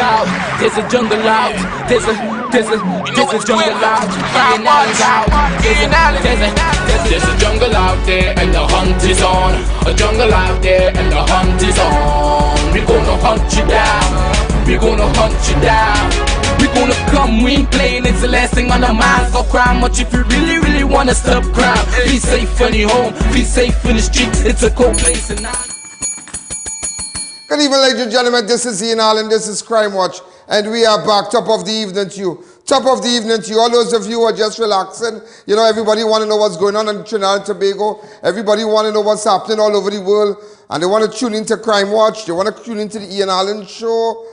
out, there's a jungle out, there's a jungle out, there's a jungle out there and the hunt is on. A jungle out there and the hunt is on. We're gonna hunt you down, we're gonna hunt you down. We're gonna come, we ain't playing, it's the last thing on our minds. Don't cry much if you really wanna stop crime. Be safe in your home, be safe in the streets, it's a cold place and now. Good evening, ladies and gentlemen, this is I.A.N and this is Crime Watch, and we are back, top of the evening to you. Top of the evening to you, all those of you who are just relaxing. You know, everybody want to know what's going on in Trinidad and Tobago. Everybody want to know what's happening all over the world, and they want to tune into Crime Watch. They want to tune into the I.A.N show.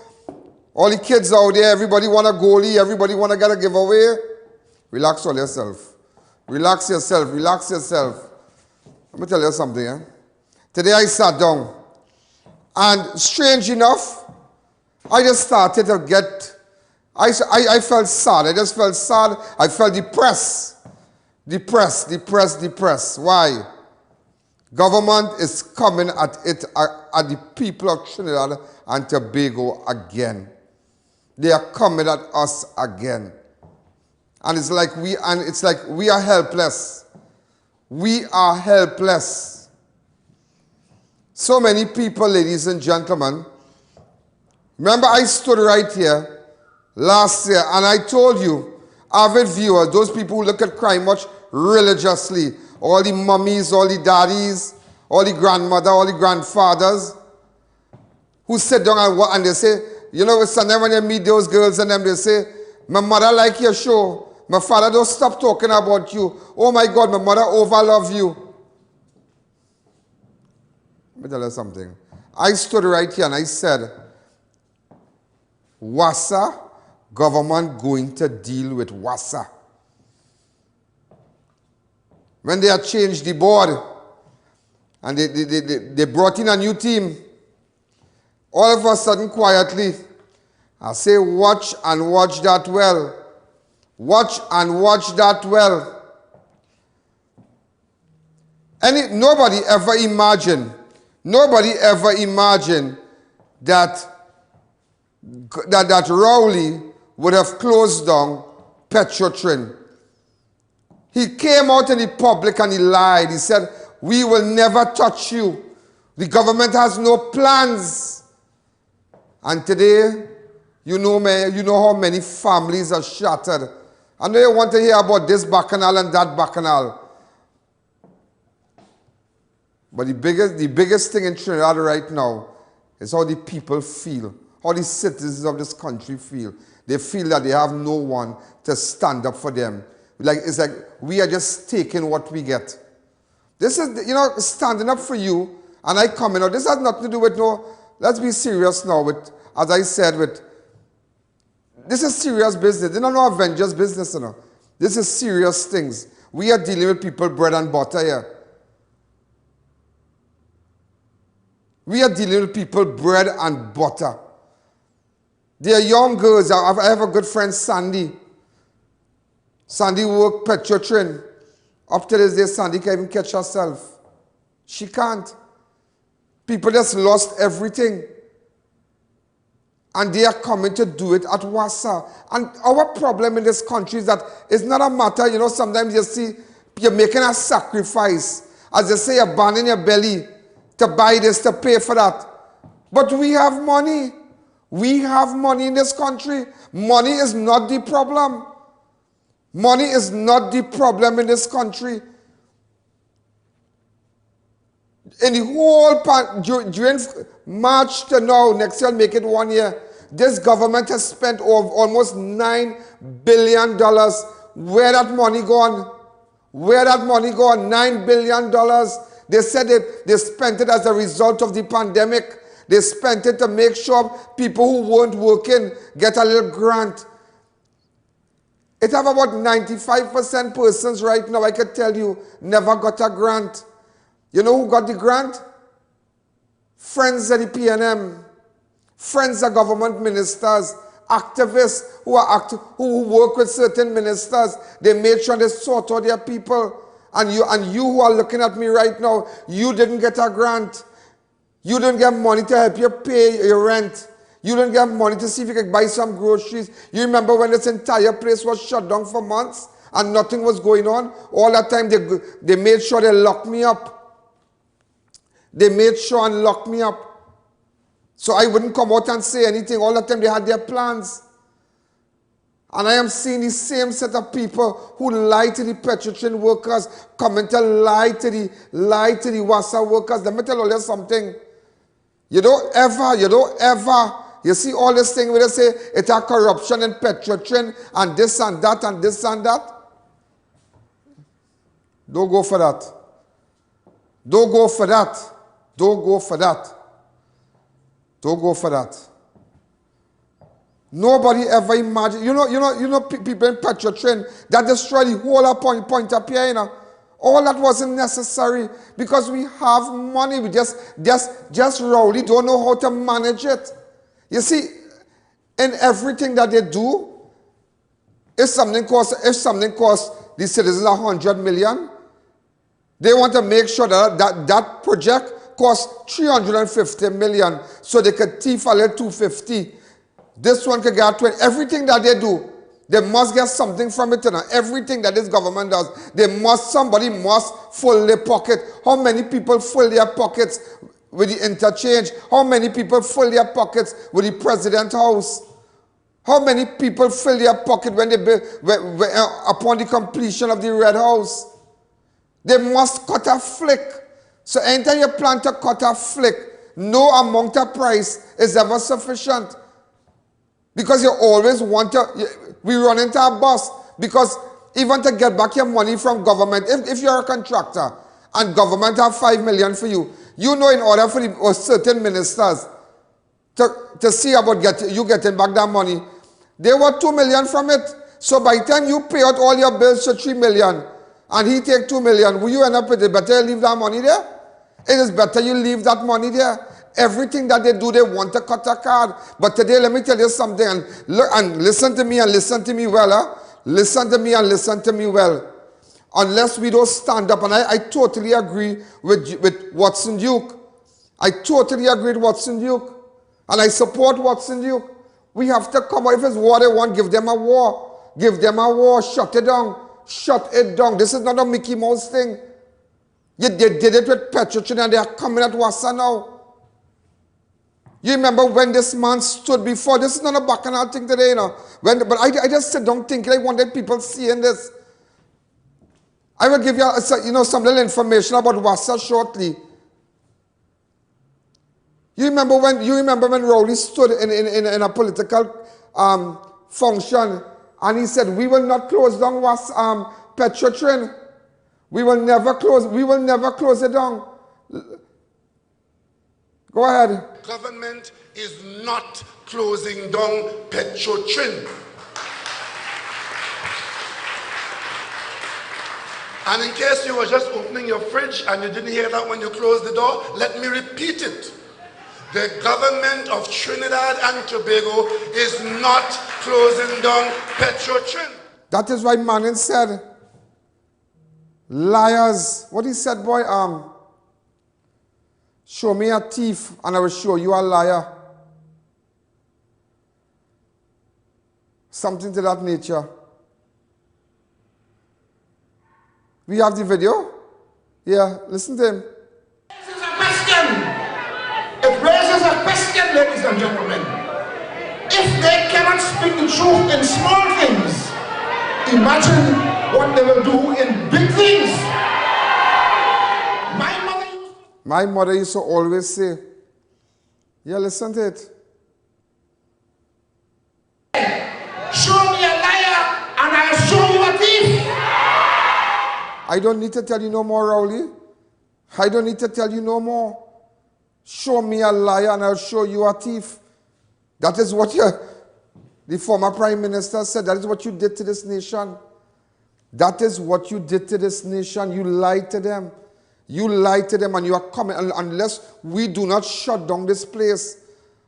All the kids out there, everybody want a goalie, everybody want to get a giveaway. Relax all yourself. Relax yourself, relax yourself. Let me tell you something, eh? Today I sat down, and strange enough, I just started to get, I felt sad. I just felt sad. I felt depressed. Depressed. Why? Government is coming at it, at the people of Trinidad and Tobago again. They are coming at us again. And it's like we are helpless. We are helpless. So many people, ladies and gentlemen. Remember, I stood right here last year and I told you, avid viewers, those people who look at Crime Watch religiously, all the mummies, all the daddies, all the grandmother, all the grandfathers, who sit down and they say, you know, sometimes when you meet those girls and them, they say, my mother like your show. My father don't stop talking about you. Oh my God, my mother overlove you. Let me tell you something. I stood right here and I said, WASA, government going to deal with WASA. When they had changed the board and they brought in a new team, all of a sudden, quietly, I say, watch and watch that well. Watch and watch that well. Nobody ever imagined that Rowley would have closed down Petrotrin. He came out in the public and he lied. He said, we will never touch you. The government has no plans. And today, you know how many families are shattered. I know you want to hear about this bacchanal and that bacchanal. But the biggest thing in Trinidad right now is how the people feel, how the citizens of this country feel. They feel that they have no one to stand up for them. It's like we are just taking what we get. This is, you know, standing up for you, and I coming out. This has nothing to do with let's be serious now with, as I said, this is serious business. This is not Avengers business, you know. This is serious things. We are dealing with people bread and butter here. We are dealing with people bread and butter. They are young girls. I have a good friend, Sandy. Sandy worked Petrotrin. Up to this day, Sandy can't even catch herself. She can't. People just lost everything. And they are coming to do it at WASA. And our problem in this country is that it's not a matter, you know, sometimes you see you're making a sacrifice. As they say, you're burning your belly to buy this, to pay for that. But we have money. We have money in this country. Money is not the problem. Money is not the problem in this country. In the whole, during March to now, next year, make it 1 year, this government has spent almost $9 billion. Where that money gone? Where that money gone? $9 billion. They said they spent it as a result of the pandemic. They spent it to make sure people who weren't working get a little grant. It have about 95% persons right now, I can tell you, never got a grant. You know who got the grant? Friends of the PNM, friends of government ministers, activists who work with certain ministers. They made sure they sort out their people. And you who are looking at me right now, you didn't get a grant. You didn't get money to help you pay your rent. You didn't get money to see if you could buy some groceries. You remember when this entire place was shut down for months and nothing was going on? All that time they made sure they locked me up. They made sure and locked me up. So I wouldn't come out and say anything. All the time they had their plans. And I am seeing the same set of people who lie to the petroleum workers, coming to lie to the WASA workers. Let me tell you something. You don't ever, you see all this thing where they say it's a corruption in petroleum and this and that and this and that. Don't go for that. Don't go for that. Don't go for that. Don't go for that. Nobody ever imagined. You know people in petroleum that destroy the whole point up here, you know. All that wasn't necessary because we have money. We just rowdy don't know how to manage it. You see, in everything that they do, if something costs the citizens 100 million, they want to make sure that project costs 350 million so they could thief a little 250. This one could get 20. Everything that they do, they must get something from it. And everything that this government does, somebody must fill their pocket. How many people fill their pockets with the interchange? How many people fill their pockets with the president's house? How many people fill their pocket when upon the completion of the Red House? They must cut a flick. So anytime you plan to cut a flick, no amount of price is ever sufficient. Because you always want to, we run into a bus. Because even to get back your money from government, if you're a contractor and government have 5 million for you, you know in order for certain ministers to see about you getting back that money, they want 2 million from it. So by the time you pay out all your bills for 3 million and he take 2 million, will you end up with it? Better you leave that money there? It is better you leave that money there. Everything that they do, they want to cut a card. But today, let me tell you something, and look and listen to me and listen to me well. Huh? Listen to me and listen to me well. Unless we don't stand up, and I totally agree with Watson Duke. I totally agree with Watson Duke. And I support Watson Duke. We have to come out. If it's war they want, give them a war. Give them a war. Shut it down. Shut it down. This is not a Mickey Mouse thing. They did it with petroleum and they are coming at WASA now. You remember when this man stood before, this is not a bacchanal thing today, you know. But I just sit down thinking, I wanted people seeing this. I will give you, some little information about WASA shortly. You remember when Rowley stood in a political function and he said, we will not close down WASA petroleum. We will never close it down. Go ahead. Government is not closing down petroleum. And in case you were just opening your fridge and you didn't hear that when you closed the door, let me repeat it. The government of Trinidad and Tobago is not closing down petroleum. That is why Manning said, liars. What he said, boy, show me a thief and I will show you a liar. Something to that nature. We have the video? Yeah, listen to him. This is a question. It raises a question, ladies and gentlemen. If they cannot speak the truth in small things, imagine what they will do in big things. My mother used to always say, yeah, listen to it. Show me a liar and I'll show you a thief. I don't need to tell you no more, Rowley. I don't need to tell you no more. Show me a liar and I'll show you a thief. That is what the former Prime Minister said. That is what you did to this nation. That is what you did to this nation. You lied to them. You lied to them and you are coming. Unless we do not shut down this place,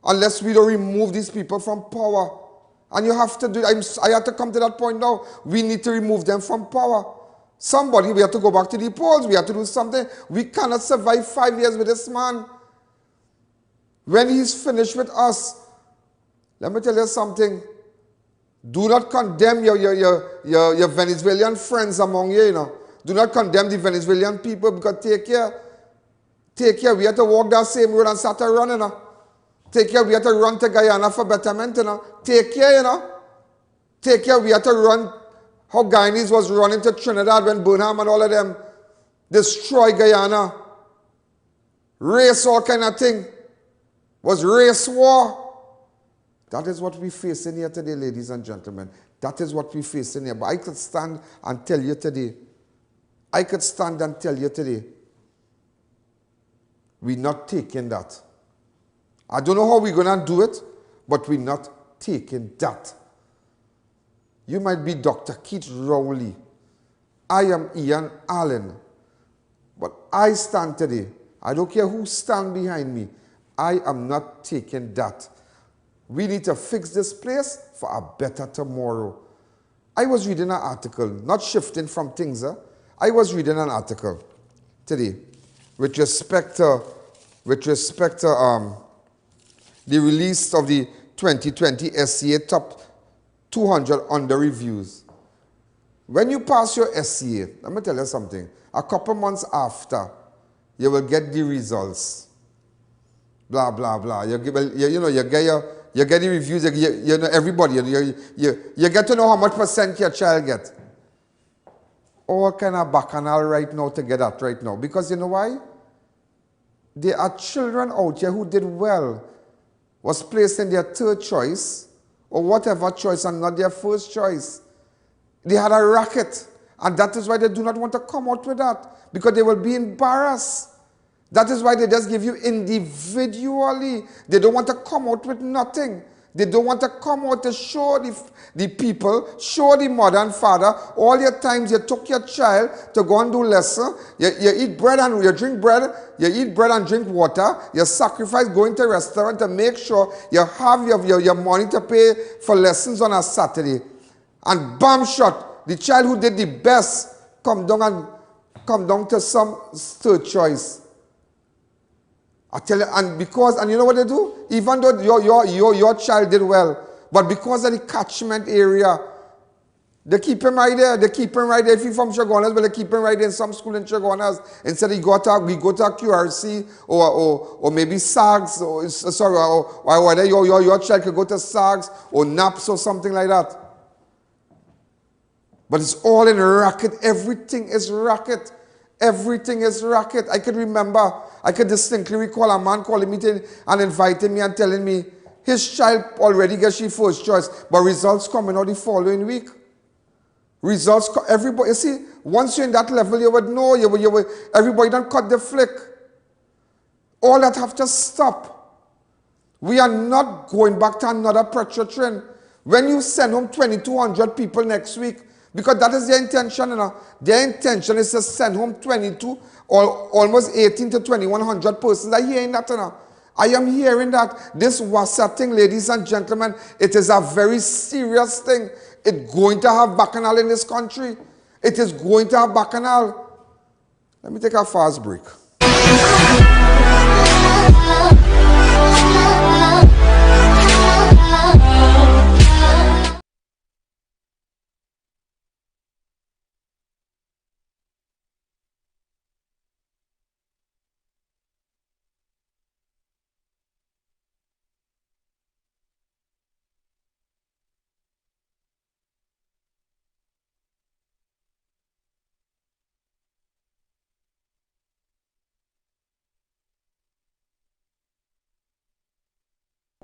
unless we don't remove these people from power. And you have to do it. I have to come to that point now. We need to remove them from power. Somebody, we have to go back to the polls. We have to do something. We cannot survive 5 years with this man. When he's finished with us, Let me tell you something. Do not condemn your Venezuelan friends among you, you know. Do not condemn the Venezuelan people because take care. Take care. We have to walk that same road and start to run, you know. Take care. We have to run to Guyana for betterment, you know. Take care, you know. Take care. We have to run how Guyanese was running to Trinidad when Burnham and all of them destroy Guyana. Race, all kind of thing. Was race war. That is what we facing here today, ladies and gentlemen. That is what we facing here. But I could stand and tell you today. I could stand and tell you today. We're not taking that. I don't know how we're going to do it, but we're not taking that. You might be Dr. Keith Rowley. I am I.A.N. But I stand today. I don't care who stand behind me. I am not taking that. We need to fix this place for a better tomorrow. I was reading an article, not shifting from things. I was reading an article today with respect to the release of the 2020 SCA Top 200 under reviews. When you pass your SCA, let me tell you something. A couple months after, you will get the results. Blah, blah, blah. You get the reviews, you know everybody. You get to know how much percent your child get. All kind of bacchanal right now to get that right now. Because you know why? There are children out here who did well, was placed in their third choice, or whatever choice, and not their first choice. They had a racket. And that is why they do not want to come out with that. Because they will be embarrassed. That is why they just give you individually. They don't want to come out with nothing. They don't want to come out to show the people, show the mother and father, all your times you took your child to go and do lesson. You eat bread and you drink bread, you eat bread and drink water, you sacrifice going to a restaurant to make sure you have your money to pay for lessons on a Saturday. And bam shot, the child who did the best come down to some third choice. I tell you, and you know what they do? Even though your child did well, but because of the catchment area, they keep him right there. They keep him right there. If he's from Chaguanas, but they keep him right there in some school in Chaguanas. Instead, we go to QRC or maybe SAGS, or whether your child could go to SAGS or NAPS or something like that. But it's all in racket. Everything is racket. Everything is racket. I could distinctly recall a man calling me and inviting me and telling me his child already gets his first choice, but results coming out the following week. Results, everybody, you see, once you're in that level, you would know, everybody don't cut the flick. All that have to stop. We are not going back to another pressure trend. When you send home 2,200 people next week, because that is their intention, you know. Their intention is to send home 22 or almost 18 to 2,100 persons. I hearing that, you know. I am hearing that. This WASA thing, ladies and gentlemen, it is a very serious thing. It's going to have bacchanal in this country. It is going to have bacchanal. Let me take a fast break.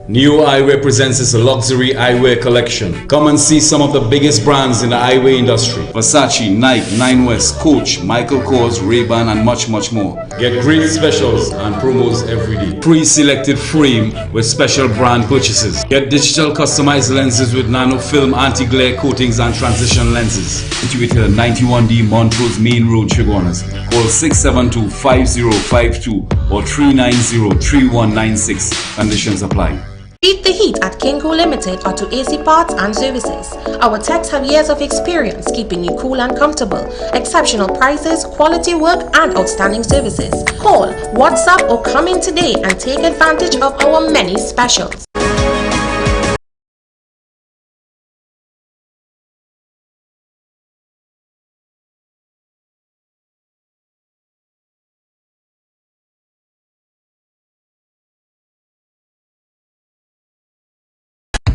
New Eyewear presents its luxury eyewear collection. Come and see some of the biggest brands in the eyewear industry. Versace, Nike, Nine West, Coach, Michael Kors, Ray-Ban and much more. Get great specials and promos every day. Pre-selected frame with special brand purchases. Get digital customized lenses with nano film anti-glare coatings and transition lenses. Situated at 91D Montrose Main Road, Chaguanas. Call 672-5052 or 390-3196. Conditions apply. Beat the heat at Kinko Limited Auto AC Parts and Services. Our techs have years of experience keeping you cool and comfortable. Exceptional prices, quality work and outstanding services. Call, WhatsApp or come in today and take advantage of our many specials.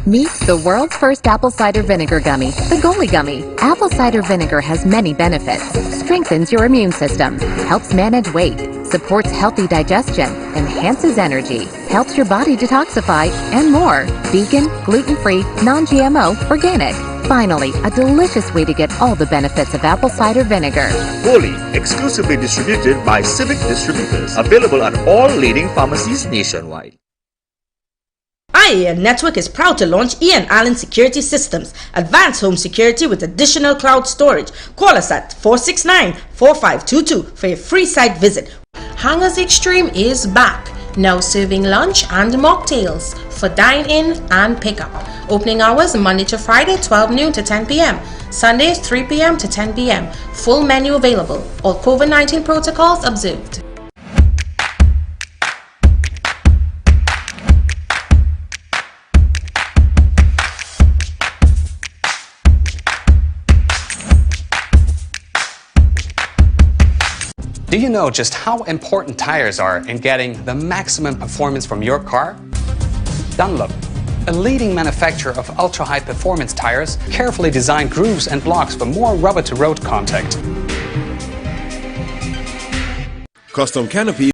Meet the world's first apple cider vinegar gummy, the Goli Gummy. Apple cider vinegar has many benefits. Strengthens your immune system, helps manage weight, supports healthy digestion, enhances energy, helps your body detoxify, and more. Vegan, gluten-free, non-GMO, organic. Finally, a delicious way to get all the benefits of apple cider vinegar. Goli, exclusively distributed by Civic Distributors. Available at all leading pharmacies nationwide. I.A.N Network is proud to launch I.A.N Security Systems, advanced home security with additional cloud storage. Call us at 469-4522 for a free site visit. Hangers Extreme is back, now serving lunch and mocktails for dine-in and pickup. Opening hours Monday to Friday 12 noon to 10 p.m. Sundays 3 p.m. to 10 p.m. Full menu available. All COVID-19 protocols observed. Do you know just how important tires are in getting the maximum performance from your car? Dunlop, a leading manufacturer of ultra-high performance tires, carefully designed grooves and blocks for more rubber-to-road contact. Custom canopy.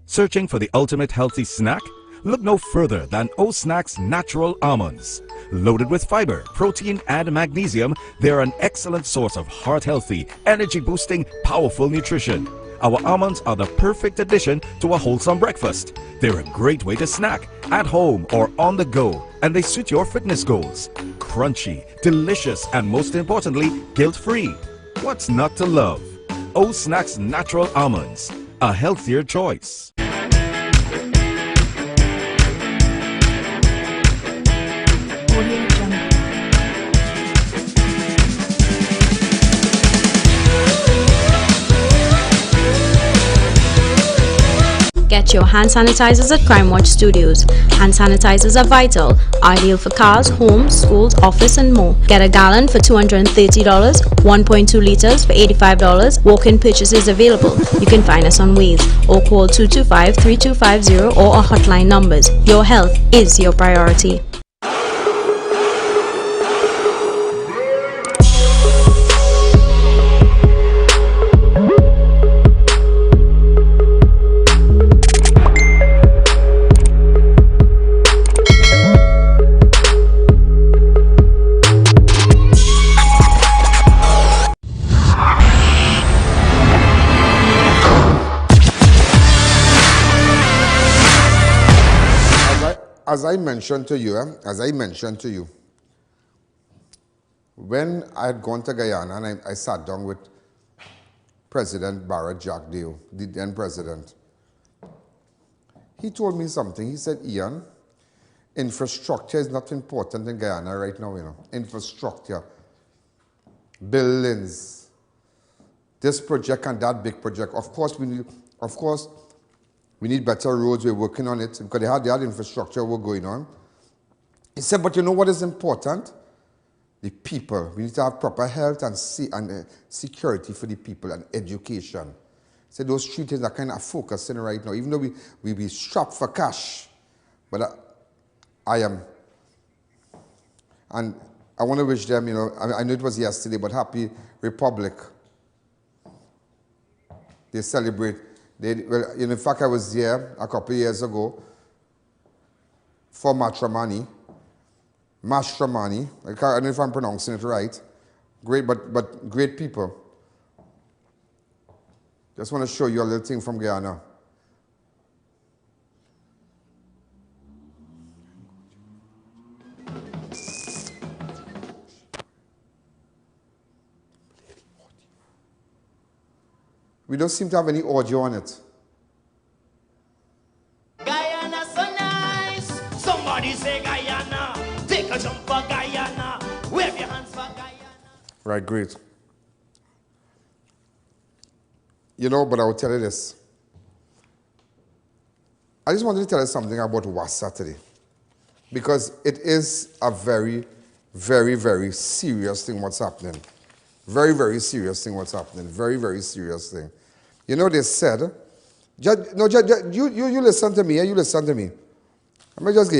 Searching for the ultimate healthy snack? Look no further than O-Snack's natural almonds. Loaded with fiber, protein, and magnesium, they're an excellent source of heart-healthy, energy-boosting, powerful nutrition. Our almonds are the perfect addition to a wholesome breakfast. They're a great way to snack, at home or on the go, and they suit your fitness goals. Crunchy, delicious, and most importantly, guilt-free. What's not to love? O-Snack's natural almonds, a healthier choice. Get your hand sanitizers at Crime Watch Studios. Hand sanitizers are vital, ideal for cars, homes, schools, office and more. Get a gallon for $230, 1.2 liters for $85. Walk-in purchases available. You can find us on Waze or call 225-3250 or our hotline numbers. Your health is your priority. As I mentioned to you, when I had gone to Guyana and I sat down with President BARATARIA, the then president, he told me something. He said, Ian, infrastructure is not important in Guyana right now, you know. Infrastructure, buildings, this project and that big project. Of course, we need better roads. We're working on it because they had infrastructure work going on. He said, but you know what is important? The people. We need to have proper health and security for the people and education. He said those three things are kind of focusing right now, even though we be strapped for cash. But I am. And I want to wish them, you know, I know it was yesterday, but Happy Republic. They celebrate. Well, in fact, I was there a couple of years ago for matrimony. I don't know if I'm pronouncing it right. Great, but great people. Just want to show you a little thing from Guyana. We don't seem to have any audio on it. Guyana so nice. Somebody say Guyana. Take a jump for Guyana. Right, great. You know, but I will tell you this. I just wanted to tell you something about WASA today. Because it is a very, very, very serious thing what's happening. Very, very serious thing what's happening. Very, very serious thing. You know, they said, you listen to me, you listen to me. Let me just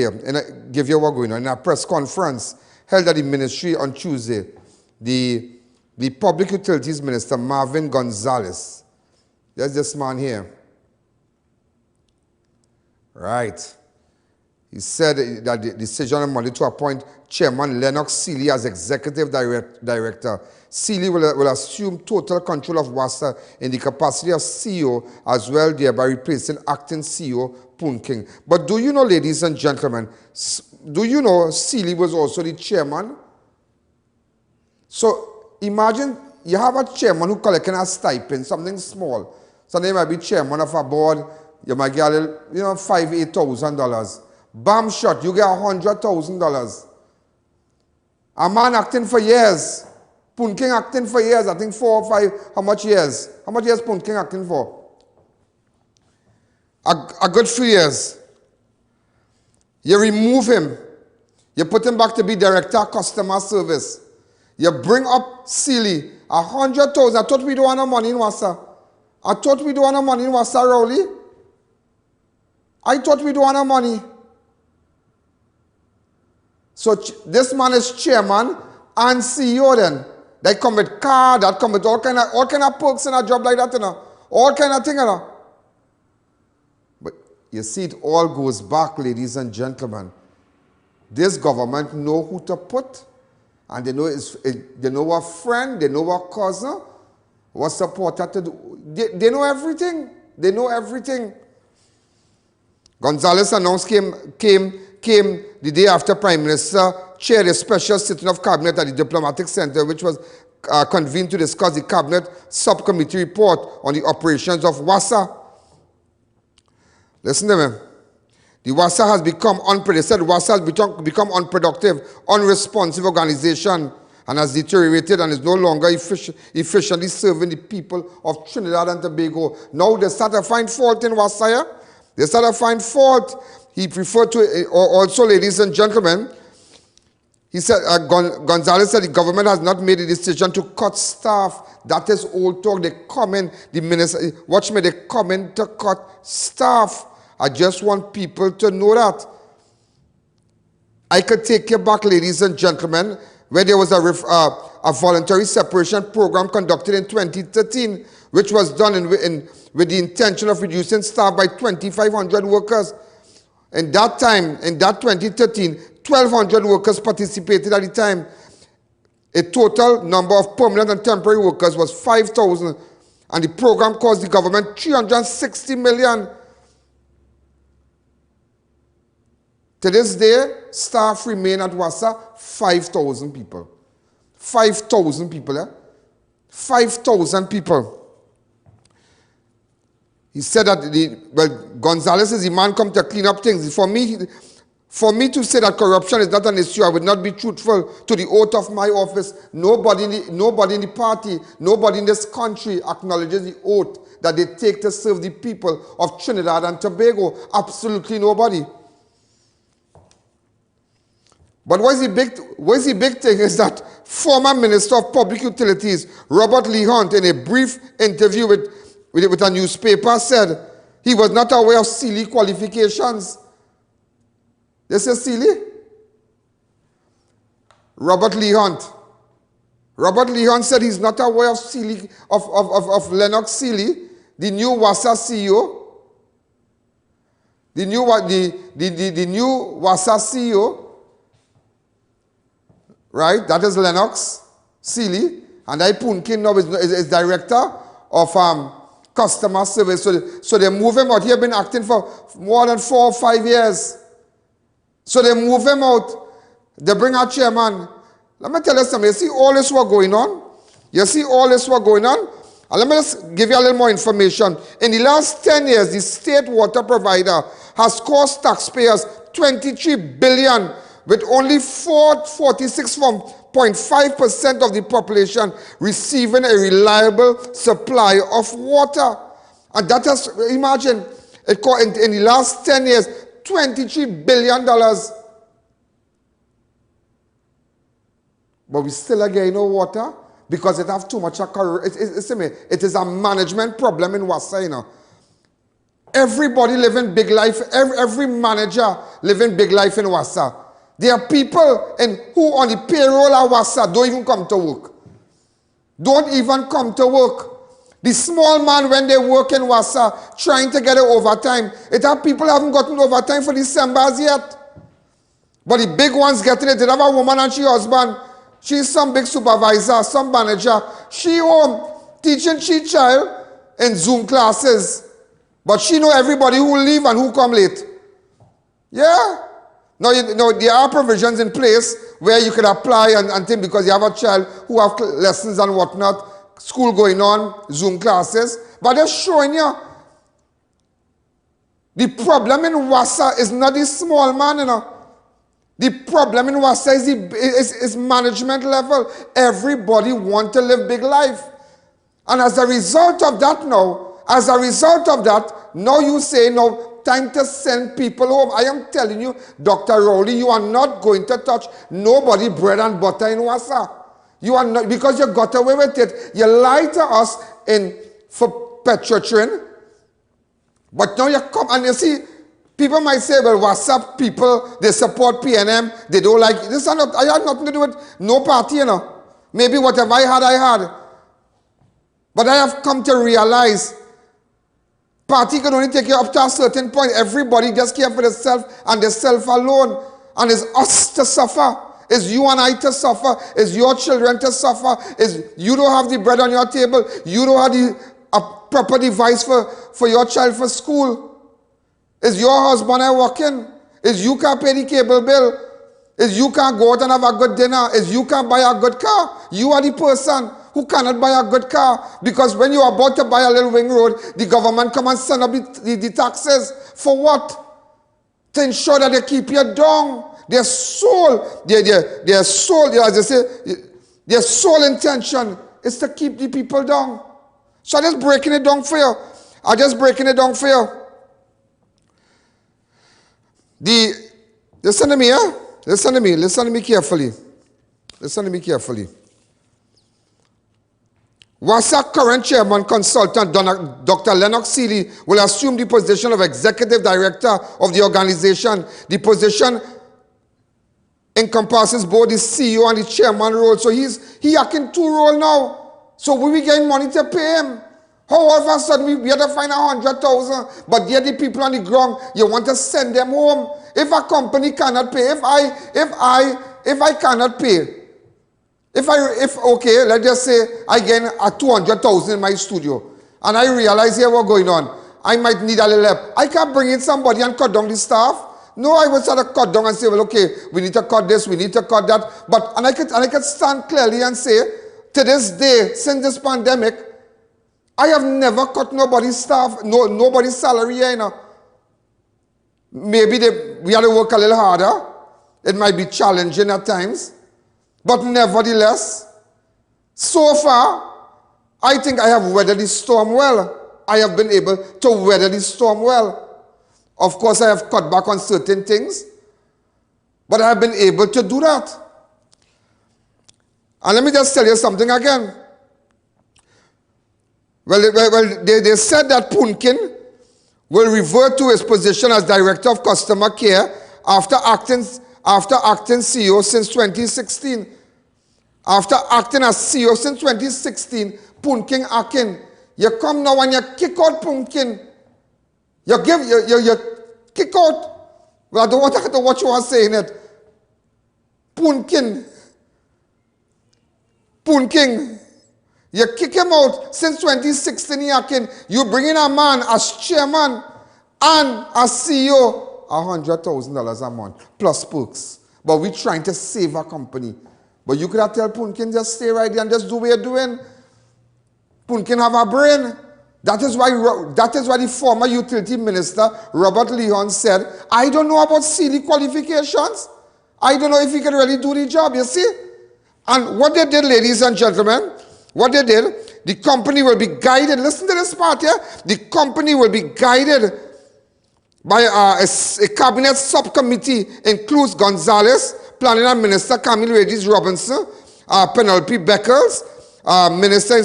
give you what's going on. In a press conference held at the ministry on Tuesday, the Public Utilities Minister, Marvin Gonzalez, there's this man here. Right. He said that the decision on Monday to appoint Chairman Lennox Seeley as Executive Director. Seeley will assume total control of WASA in the capacity of CEO as well, thereby replacing acting CEO Poon King. But do you know, ladies and gentlemen, do you know Seeley was also the chairman? So imagine you have a chairman who collecting a stipend, something small. Somebody might be chairman of a board, you might get a little, $5,000, $8,000. Bam shot, you get $100,000. A man acting for years. Poon King acting for years, I think 4 or 5, how much years? How much years Poon King acting for? A good few years. You remove him. You put him back to be Director of Customer Service. You bring up Seeley, $100,000. I thought we don't want no money in WASA. I thought we don't want no money in WASA, Rowley. I thought we don't want no money. So this man is chairman and CEO then. They come with car, that come with all kind of perks in a job like that, All kind of thing, But you see, it all goes back, ladies and gentlemen. This government know who to put, and they know what friend, they know what cousin, what supporter to do. They know everything. They know everything. Gonzalez announced came the day after Prime Minister chaired a special sitting of Cabinet at the Diplomatic Center, which was convened to discuss the Cabinet Subcommittee report on the operations of WASA. Listen to me. The WASA has become become unproductive, unresponsive organization and has deteriorated and is no longer efficiently serving the people of Trinidad and Tobago. Now they start to find fault in WASA. Yeah? They start to find fault. He preferred to, also, ladies and gentlemen, he said, Gonzalez said the government has not made a decision to cut staff. That is old talk. They come in, the minister, watch me, they come in to cut staff. I just want people to know that. I could take you back, ladies and gentlemen, where there was a voluntary separation program conducted in 2013, which was done with the intention of reducing staff by 2,500 workers. In that time, in that 2013, 1,200 workers participated at the time. A total number of permanent and temporary workers was 5,000, and the program cost the government $360 million. To this day, staff remain at WASA 5,000 people. 5,000 people, eh? 5,000 people. He said that Gonzalez is the man come to clean up things. For me to say that corruption is not an issue, I would not be truthful to the oath of my office. Nobody in the party, nobody in this country acknowledges the oath that they take to serve the people of Trinidad and Tobago. Absolutely nobody. But what is the big thing is that former Minister of Public Utilities, Robert Lee Hunt, in a brief interview with a newspaper, said he was not aware of Seeley qualifications. This is Seeley? Robert Lee Hunt. Robert Lee Hunt said he's not aware of Seeley, of Lennox Seeley, the new WASA CEO. The new WASA CEO. Right? That is Lennox Seeley. And I Poon King now is director of customer service. So they move him out. He has been acting for more than 4 or 5 years. So they move him out. They bring our chairman. Let me tell you something. You see all this what going on? You see all this what going on? And let me just give you a little more information. In the last 10 years, the state water provider has cost taxpayers $23 billion with only 46.5% of the population receiving a reliable supply of water. And that has, imagine, in the last 10 years, $23 billion. But we still are getting no water because it have too much of it is a management problem in Wassa, you know. Everybody living big life, every manager living big life in Wassa. There are people who on the payroll of Wassa don't even come to work. Don't even come to work. The small man, when they work in Wassa, trying to get an overtime, it have people haven't gotten overtime for December as yet. But the big ones getting it. They have a woman and she husband. She's some big supervisor, some manager. She home teaching she child in Zoom classes. But she know everybody who leave and who come late. Yeah. Now, there are provisions in place where you can apply and think because you have a child who have lessons and whatnot, school going on, Zoom classes. But they're showing you the problem in Wassa is not the small man, you know. The problem in Wassa is management level. Everybody want to live big life. And as a result of that now you say, no, time to send people home. I am telling you, Dr. Rowley, you are not going to touch nobody bread and butter in Wassa. You are not, because you got away with it. You lied to us for Petrotrin. But now you come and you see, people might say, well, Wassa people, they support PNM, they don't like this. I had nothing to do with no party, you know. Maybe whatever I had. But I have come to realize party can only take you up to a certain point. Everybody just care for themselves and themselves alone. And it's us to suffer. It's you and I to suffer. It's your children to suffer. It's you don't have the bread on your table. You don't have a proper device for your child for school. It's your husband working. It's you can't pay the cable bill. It's you can't go out and have a good dinner. It's you can't buy a good car. You are the person who cannot buy a good car because when you're about to buy a little wing road, the government come and send up the taxes. For what? To ensure that they keep you down. Their sole intention is to keep the people down. So I'm just breaking it down for you. Listen to me, huh? Listen to me carefully. Wassa current chairman consultant Dr. Lennox Seeley will assume the position of executive director of the organization. The position encompasses both the CEO and the chairman role. So he acting two roles now. So we be getting money to pay him. How all of a sudden we had to find 100,000, but yet the people on the ground, you want to send them home. If a company cannot pay, if I cannot pay, okay, let's just say I get a 200,000 in my studio, and I realize here what's going on, I might need a little help. I can't bring in somebody and cut down the staff. No, I would sort of cut down and say, well, okay, we need to cut this, we need to cut that. But I could stand clearly and say, to this day, since this pandemic, I have never cut nobody's staff, nobody's salary here, you know. Maybe we had to work a little harder. It might be challenging at times. But nevertheless, so far, I think I have weathered the storm well. I have been able to weather the storm well. Of course, I have cut back on certain things, but I have been able to do that. And let me just tell you something again. Well, they said that Punkin will revert to his position as Director of Customer Care after acting CEO since 2016. After acting as CEO since 2016, Punkin acting. You come now and you kick out Punkin. You kick out. Well, I don't want to know what you are saying it. Punkin. You kick him out since 2016, you bring in a man as chairman and as CEO, $100,000 a month, plus perks. But we're trying to save a company. But you could have tell Punkin, just stay right there and just do what you're doing. Punkin have a brain. That is why the former utility minister, Robert Leon, said, I don't know about Seeley qualifications. I don't know if he can really do the job, you see? And what they did, ladies and gentlemen, what they did, the company will be guided. Listen to this part here. The company will be guided by a cabinet subcommittee, includes Gonzalez, Planning and Minister Camille Regis Robinson, Penelope Beckles, Minister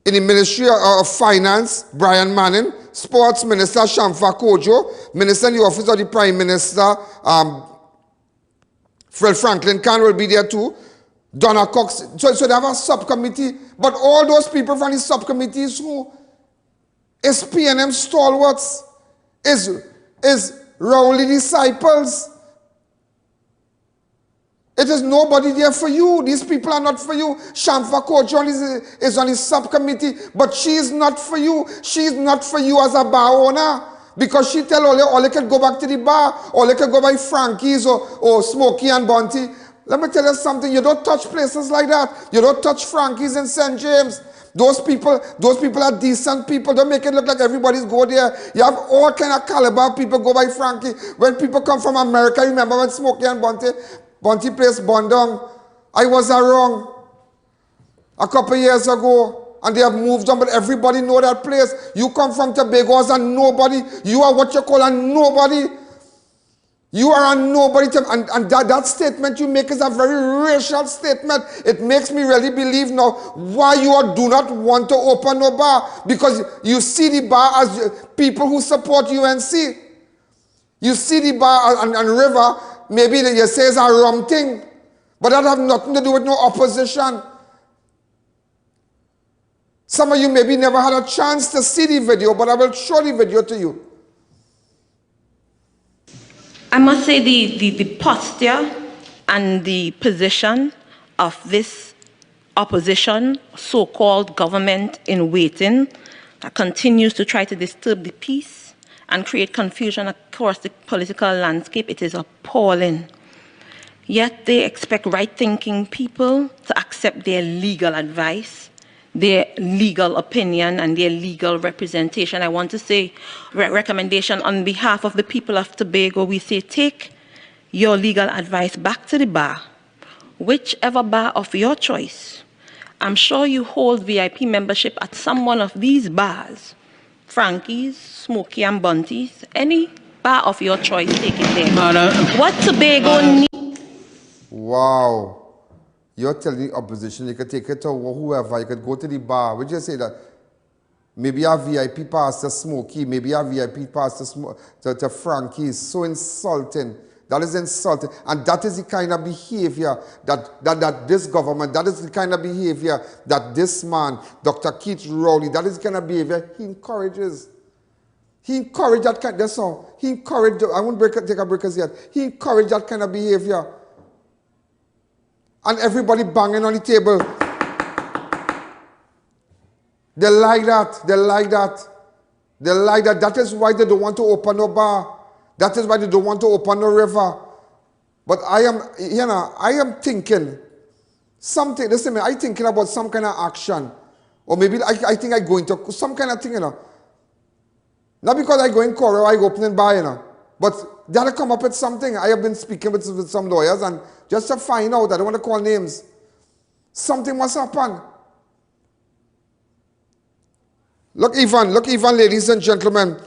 in the Ministry of Finance, Brian Manning, Sports Minister Shamfa Kojo, Minister in the Office of the Prime Minister, Fred Franklin Khan will be there too, Donna Cox. So they have a subcommittee, but all those people from the subcommittees who is PNM stalwarts, is Rowley disciples. It is nobody there for you. These people are not for you. Shamfa Kojo is on his subcommittee, but she is not for you. She is not for you as a bar owner. Because she tell Ole can go back to the bar, Ole can go by Frankie's or Smokey and Bunty. Let me tell you something, you don't touch places like that. You don't touch Frankie's in St. James. Those people are decent people. Don't make it look like everybody's go there. You have all kind of caliber people go by Frankie. When people come from America, remember when Smokey and Bunty plays Bondong? I was wrong a couple years ago. And they have moved on, but everybody know that place. You come from Tobago as a nobody. You are what you call a nobody. You are a nobody. And that statement you make is a very racial statement. It makes me really believe now why you do not want to open no bar. Because you see the bar as people who support UNC. You see the bar and River, maybe you say it's a rum thing. But that have nothing to do with no opposition. Some of you maybe never had a chance to see the video, but I will show the video to you. I must say the posture and the position of this opposition, so-called government in waiting, that continues to try to disturb the peace and create confusion across the political landscape, it is appalling. Yet they expect right-thinking people to accept their legal advice, their legal opinion and their legal representation. I want to say recommendation on behalf of the people of Tobago. We say take your legal advice back to the bar, whichever bar of your choice. I'm sure you hold VIP membership at some one of these bars, Frankie's, Smokey and Bunty's, any bar of your choice, take it there. What Tobago needs. Wow. You're telling the opposition you could take it to whoever, you could go to the bar. Would you say that maybe a VIP pass to Smokey, maybe a VIP pass to Frankie's? So insulting. That is insulting. And that is the kind of behavior that this government, that is the kind of behavior that this man, Dr. Keith Rowley, that is the kind of behavior he encourages. He encouraged that kind, that's all. He encouraged, I won't take a break as yet. He encouraged that kind of behavior. And everybody banging on the table. They like that. They like that. They like that. That is why they don't want to open no bar. That is why they don't want to open no river. But I am thinking something. Listen, I'm thinking about some kind of action. Or maybe I think I go into some kind of thing, Not because I go in Korea, I go opening bar, But they had to come up with something. I have been speaking with some lawyers and just to find out, I don't want to call names. Something must happen. Look, Ivan, ladies and gentlemen.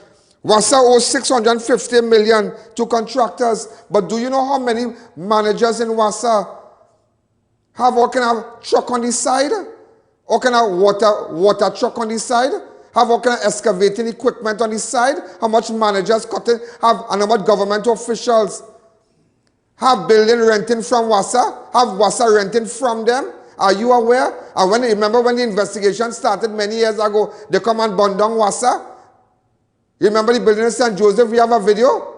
WASA owes $650 million to contractors. But do you know how many managers in WASA have all kind of truck on the side? All kind of water truck on the side? Have all kind of excavating equipment on the side? How much managers have, and how much government officials have building renting from WASA? Have WASA renting from them? Are you aware? And remember when the investigation started many years ago, they come and burn down WASA? You remember the building in St. Joseph? We have a video?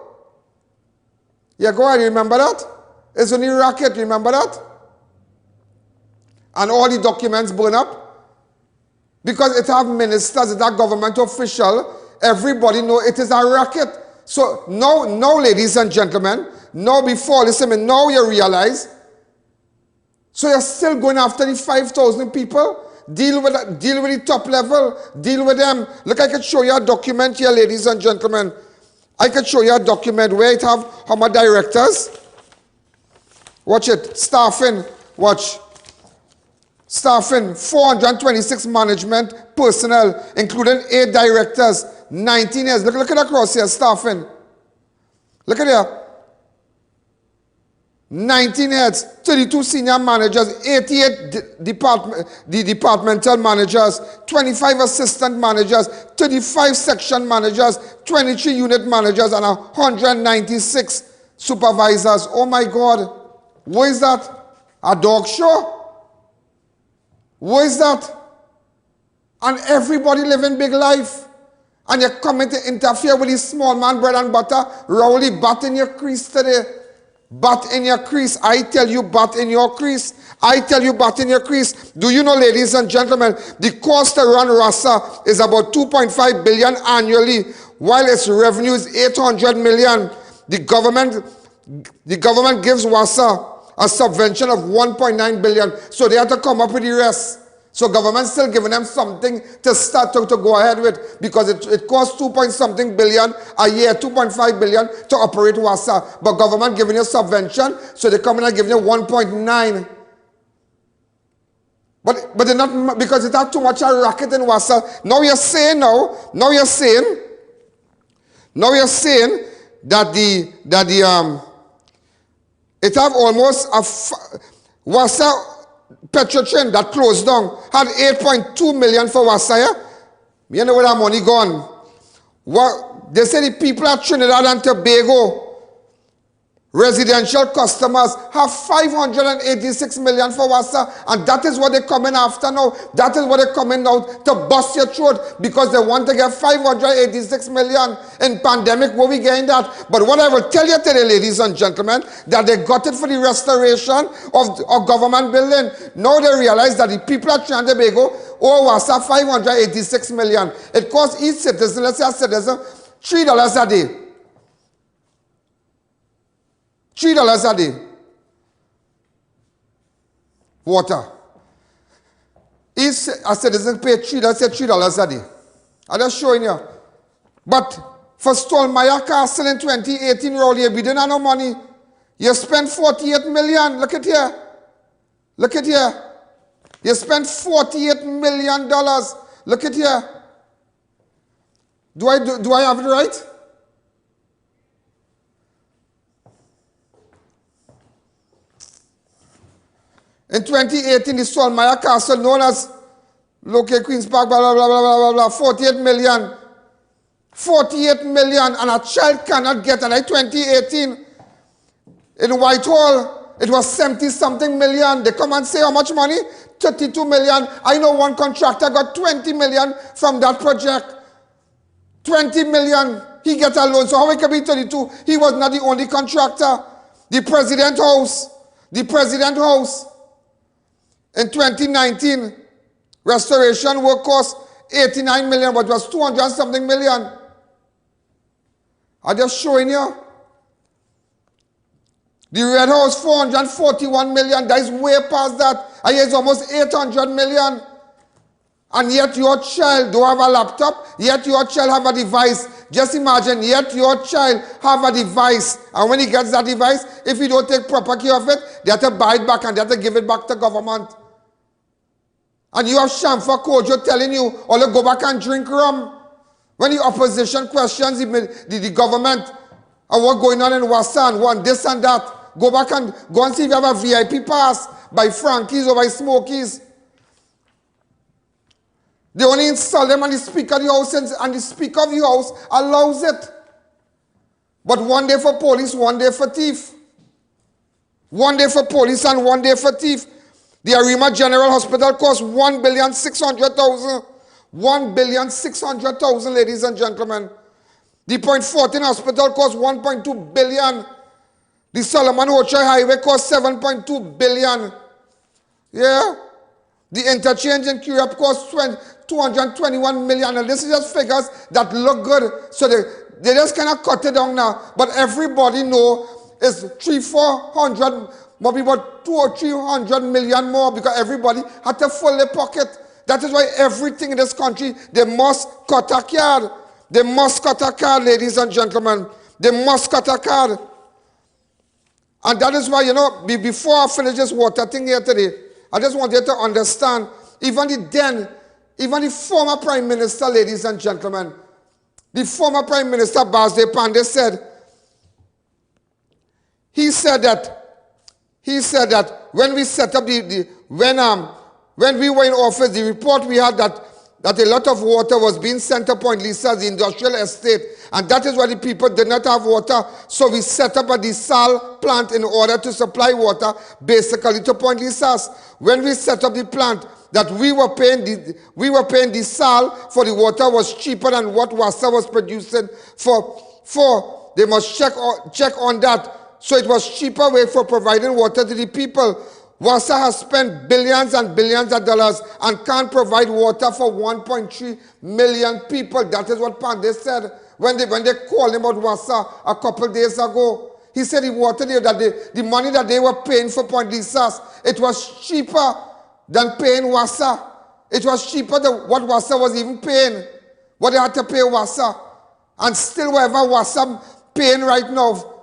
Yeah, go ahead. You remember that? It's only racket. You remember that? And all the documents burn up? Because it have ministers, it have government official, everybody know it is a racket. So now, ladies and gentlemen, now before, listen to me, now you realize, so you're still going after the 5,000 people? Deal with the top level, deal with them. Look, I can show you a document here, ladies and gentlemen. I could show you a document where it have how many directors. Watch it. Staffing. Watch. Staffing. 426 management personnel, including 8 directors. 19 years. Look at across here. Staffing. Look at here. 19 heads, 32 senior managers, 88 departmental managers, 25 assistant managers, 35 section managers, 23 unit managers, and 196 supervisors. Oh my God. What is that? A dog show? What is that? And everybody living big life. And you're coming to interfere with this small man bread and butter. Rowley, bat in your crease today. Bat in your crease. I tell you, bat in your crease. I tell you, bat in your crease. Do you know, ladies and gentlemen, the cost to run RASA is about 2.5 billion annually, while its revenue is 800 million. The government gives WASA a subvention of 1.9 billion, so they have to come up with the rest. So government still giving them something to start to go ahead with, because it costs 2-point-something billion a year, 2.5 billion to operate WASA. But government giving you subvention, so they come in and giving you 1.9. But they're not, because it has too much a racket in WASA. Now you're saying that it have almost a WASA Petrochin that closed down had 8.2 million for Wasaya. You know where that money gone? What they say, the people at Trinidad and Tobago, residential customers, have 586 million for Wasa, and that is what they're coming after now. That is what they're coming out to bust your throat, because they want to get 586 million in pandemic. Where we getting that? But what I will tell you today, ladies and gentlemen, that they got it for the restoration of government building. Now they realize that the people at Trinidad and Tobago owe Wasa 586 million. It costs each citizen, let's say a citizen, $3 a day. $3 a day. Water. Each a citizen pay $3 a day. I'm just showing you. But for Stolmaya Castle in 2018, Rowley, we didn't have no money. You spent 48 million. Look at here. Look at here. You spent $48 million. Look at here. Do I have it right? In 2018, the Stolmaya Castle, known as local Queen's Park, blah, blah, blah, blah, blah, blah, 48 million. 48 million, and a child cannot get. And in 2018, in Whitehall, it was 70-something million. They come and say how much money? 32 million. I know one contractor got 20 million from that project. 20 million. He get a loan. So how it can be 32? He was not the only contractor. The President House. In 2019, restoration work cost 89 million, but it was 200-something million. I'm just showing you. The Red House, 441 million. That is way past that. And it's almost 800 million. And yet your child don't have a laptop, yet your child have a device. Just imagine, yet your child have a device. And when he gets that device, if he don't take proper care of it, they have to buy it back and they have to give it back to government. And you have Shamfa Kojo telling you, all go back and drink rum. When the opposition questions the government and what's going on in Wassa and what this and that, go back and go and see if you have a VIP pass by Frankie's or by Smokies. They only install them on the Speaker of the House, and the Speaker of the House allows it. But one day for police, one day for thief. One day for police and one day for thief. The Arima General Hospital costs $1,600,000. $1,600,000, ladies and gentlemen. The Point 14 Hospital costs $1.2 billion. The Solomon Hochai Highway costs $7.2 billion. Yeah? The interchange in Europe costs $221 million. And this is just figures that look good. So they just cannot cut it down now. But everybody know it's 300-400, maybe about 200 or 300 million more, because everybody had to fill their pocket. That is why everything in this country, they must cut a card. They must cut a card, ladies and gentlemen. They must cut a card. And that is why, you know, before I finish this water thing here today, I just want you to understand, even the former Prime Minister, ladies and gentlemen, the former Prime Minister, Basde Pandey, said when we set up when we were in office, the report we had that a lot of water was being sent to Point Lisa, the industrial estate, and that is why the people did not have water. So we set up a desal plant in order to supply water basically to Point Lisas. When we set up the plant, that we were paying desal for the water was cheaper than what WASA was producing for. They must check on that. So it was cheaper way for providing water to the people. WASA has spent billions and billions of dollars and can't provide water for 1.3 million people. That is what Pandey said when they called him about WASA a couple days ago. He said the water the money that they were paying for Point Lisas, it was cheaper than paying WASA. It was cheaper than what WASA was even paying. What they had to pay WASA. And still whatever WASA paying right now.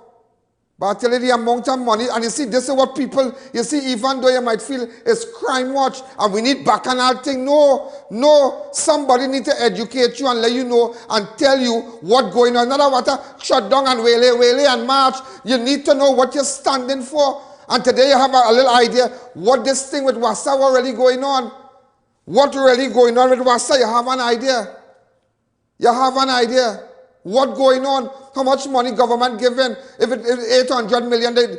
But I tell you the amount of money, and you see, this is what people, you see, even though you might feel it's crime watch, and we need bacchanal thing. No, somebody need to educate you and let you know and tell you what going on. Another water shut down and wale and march. You need to know what you're standing for. And today you have a little idea what this thing with WASA was really going on. What really going on with WASA, you have an idea. You have an idea. What going on? How much money government giving? If it's 800 million, they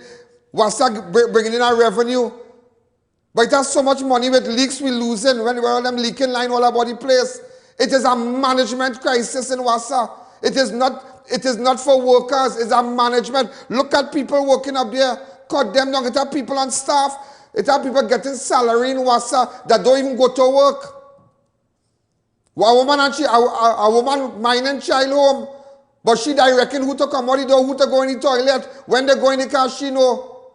WASA bringing in our revenue. But it has so much money with leaks we losing when all them leaking line all about the place. It is a management crisis in WASA. It is not for workers, it's a management. Look at people working up there. Cut them down. It have people on staff. It have people getting salary in WASA that don't even go to work. A woman minding child home. But she directing who to come out the door, who to go in the toilet, when they go in the car, she know.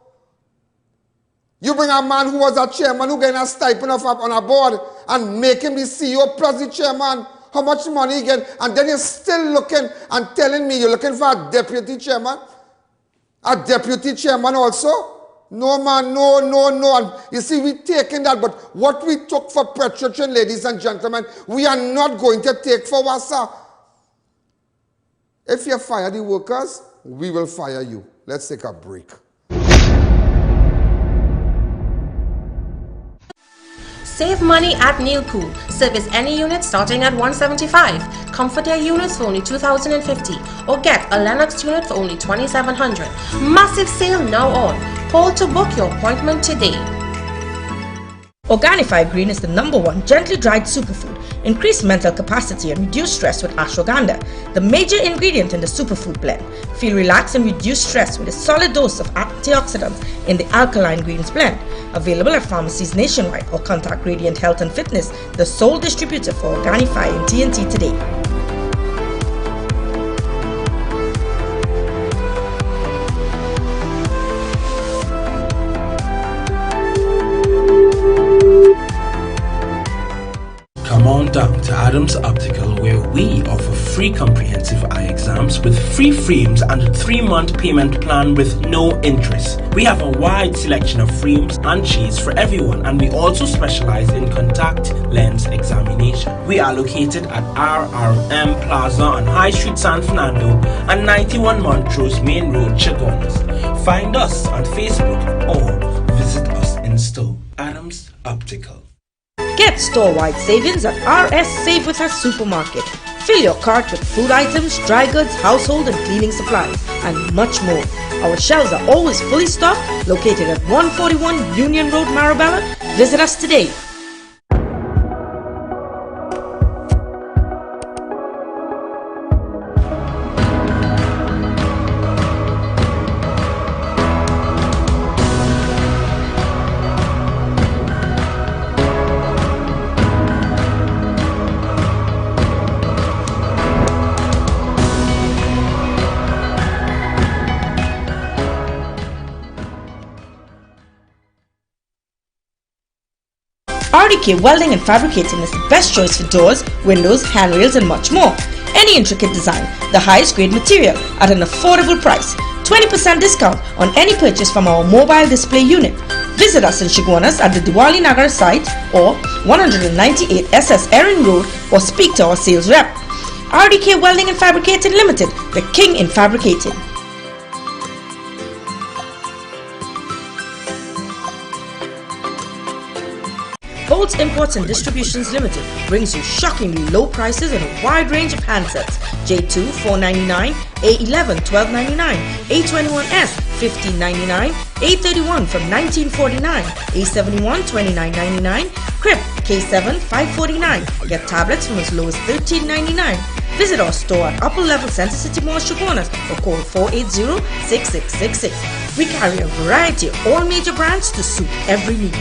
You bring a man who was a chairman who getting a stipend on a board and make him the CEO plus the chairman. How much money he get? And then you're still looking and telling me you're looking for a deputy chairman? A deputy chairman also? No, man, no. And you see, we taking that, but what we took for Petrotrin, ladies and gentlemen, we are not going to take for WASA. If you fire the workers, we will fire you. Let's take a break. Save money at Neilpool. Service any unit starting at $175. Comfort Air units for only $2,050. Or get a Lennox unit for only $2,700. Massive sale now on. Call to book your appointment today. Organifi Green is the #1 gently dried superfood. Increase mental capacity and reduce stress with ashwagandha, the major ingredient in the superfood blend. Feel relaxed and reduce stress with a solid dose of antioxidants in the alkaline greens blend. Available at pharmacies nationwide or contact Radiant Health and Fitness, the sole distributor for Organifi in TNT today. Come on down to Adams Optical, where we offer free comprehensive eye exams with free frames and a 3-month payment plan with no interest. We have a wide selection of frames and shades for everyone, and we also specialize in contact lens examination. We are located at RRM Plaza on High Street, San Fernando and 91 Montrose Main Road, Chaguanas. Find us on Facebook or visit us in store. Adams Optical. Get store-wide savings at RS Save With Us Supermarket. Fill your cart with food items, dry goods, household and cleaning supplies, and much more. Our shelves are always fully stocked, located at 141 Union Road, Marabella. Visit us today. RDK Welding and Fabricating is the best choice for doors, windows, handrails and much more. any intricate design, the highest grade material at an affordable price. 20% discount on any purchase from our mobile display unit. Visit us in Chaguanas at the Diwali Nagar site or 198 SS Erin Road or speak to our sales rep. RDK Welding and Fabricating Limited, the king in fabricating. Bolts Imports and Distributions Limited brings you shockingly low prices and a wide range of handsets. J2 $499, A11 $1299, A21S $1599, A31 from $1949, A71 $29.99, Crip K7 $549. Get tablets from as low as $13.99. Visit our store at Upper Level Center City Mall, Chaguanas, or call 480-6666. We carry a variety of all major brands to suit every need.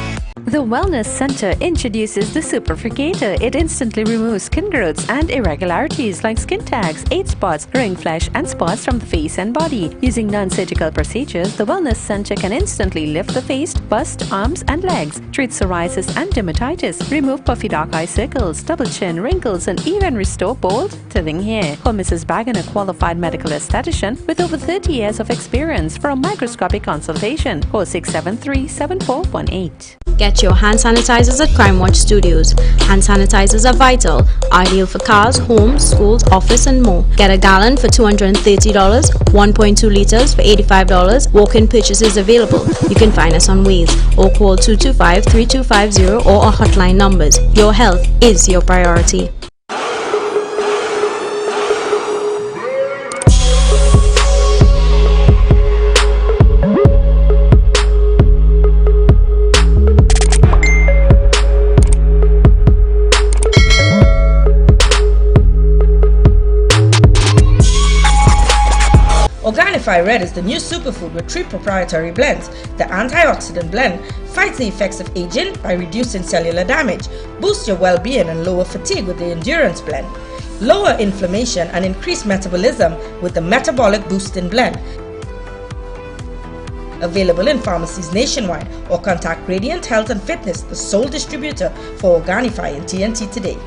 The Wellness Center introduces the Superfricator. It instantly removes skin growths and irregularities like skin tags, age spots, ring flesh, and spots from the face and body. Using non-surgical procedures, the Wellness Center can instantly lift the face, bust, arms, and legs, treat psoriasis and dermatitis, remove puffy dark eye circles, double chin, wrinkles, and even restore bald, thinning hair. Call Mrs. Bagan, a qualified medical esthetician with over 30 years of experience, for a microscopic consultation. Call 673-7418. Get your hand sanitizers at Crime Watch Studios. Hand sanitizers are vital, ideal for cars, homes, schools, office, and more. Get a gallon for $230, 1.2 liters for $85. Walk-in purchases available. You can find us on Waze or call 225-3250 or our hotline numbers. Your health is your priority. Red is the new superfood with 3 proprietary blends. The antioxidant blend fights the effects of aging by reducing cellular damage, boosts your well-being and lower fatigue with the endurance blend, lower inflammation and increase metabolism with the metabolic boosting blend. Available in pharmacies nationwide or contact Radiant Health and Fitness, the sole distributor for Organifi and TNT today.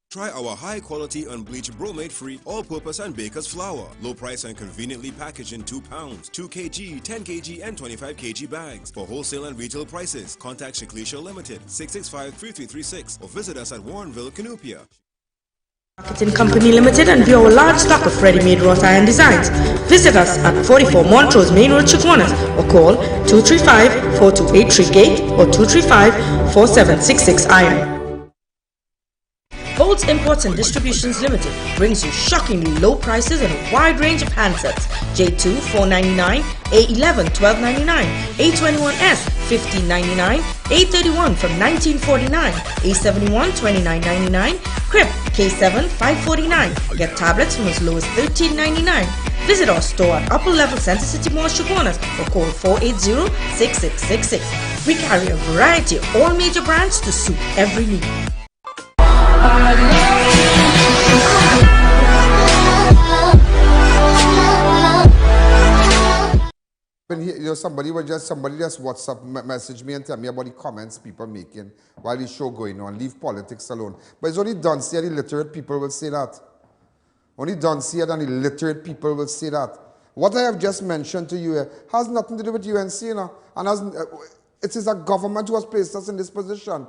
Try our high-quality unbleached bromate-free all-purpose and baker's flour. Low price and conveniently packaged in 2 pounds, 2 kg, 10 kg and 25 kg bags. For wholesale and retail prices, contact Shiklisha Limited, 665-3336 or visit us at Warrenville, Canupia. Marketing Company Limited and view our large stock of ready-made wrought iron designs. Visit us at 44 Montrose Main Road, Chaguanas or call 235-4283 Gate or 235-4766 Iron. Bolts Imports and Distributions Limited brings you shockingly low prices and a wide range of handsets. J2 $499, A11 $1299, A21S $1599, A31 from $1949, A71 $29.99, Crip K7 $549. Get tablets from as low as $13.99. Visit our store at Upper Level Center City Mall, Chaguanas or call 480-6666. We carry a variety of all major brands to suit every need. When somebody just WhatsApp message me and tell me about the comments people making while the show going on. Leave politics alone. But it's only Duncy and the literate people will say that. Only Duncy and the literate people will say that. What I have just mentioned to you here has nothing to do with UNC, you know, and it is a government who has placed us in this position.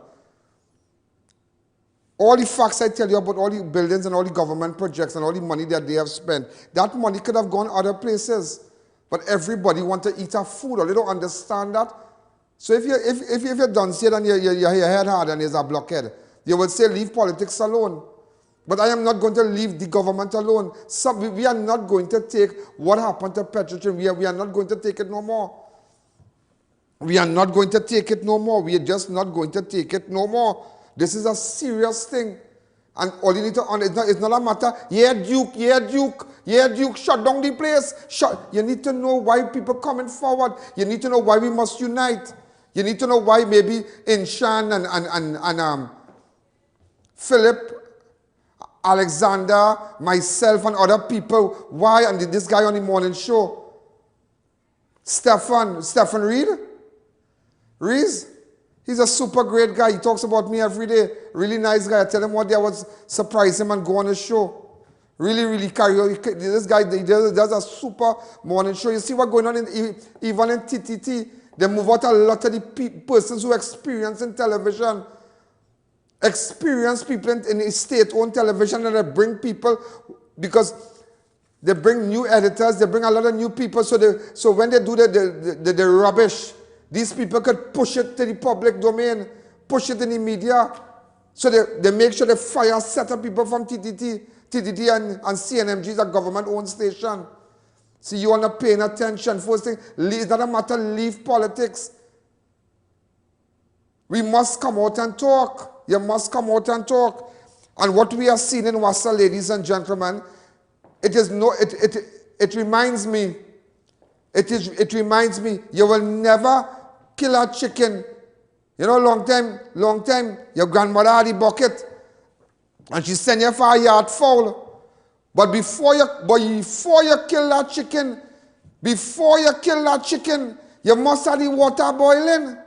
All the facts I tell you about all the buildings and all the government projects and all the money that they have spent, that money could have gone other places. But everybody want to eat our food, or they don't understand that. So if you're done here and your head hard and there's a blockhead, you will say leave politics alone. But I am not going to leave the government alone. We are not going to take what happened to Petrotrin. We are not going to take it no more. We are not going to take it no more. We are just not going to take it no more. This is a serious thing. And all you need to understand, it's not a matter, yeah, Duke, shut down the place. You need to know why people coming forward. You need to know why we must unite. You need to know why maybe Inshan and Philip, Alexander, myself, and other people, why, and this guy on the morning show, Stephen Reed, Reese, he's a super great guy. He talks about me every day. Really nice guy. I tell him what day I was surprise him and go on his show. Really, really carry on. This guy, he does a super morning show. You see what's going on even in TTT? They move out a lot of the persons who experience in television. Experience people in state-owned television, and they bring people because they bring new editors, they bring a lot of new people. So when they do the rubbish, these people could push it to the public domain, push it in the media. So they make sure they fire a set of people from TTT and CNMG is a government-owned station. See, you are not paying attention. First thing, it doesn't matter, leave politics. We must come out and talk. You must come out and talk. And what we are seeing in Wassa, ladies and gentlemen, it reminds me, you will never kill a chicken. You know, long time, your grandmother had a bucket, and she sent you for a yard fowl. But before you kill that chicken, you must have the water boiling.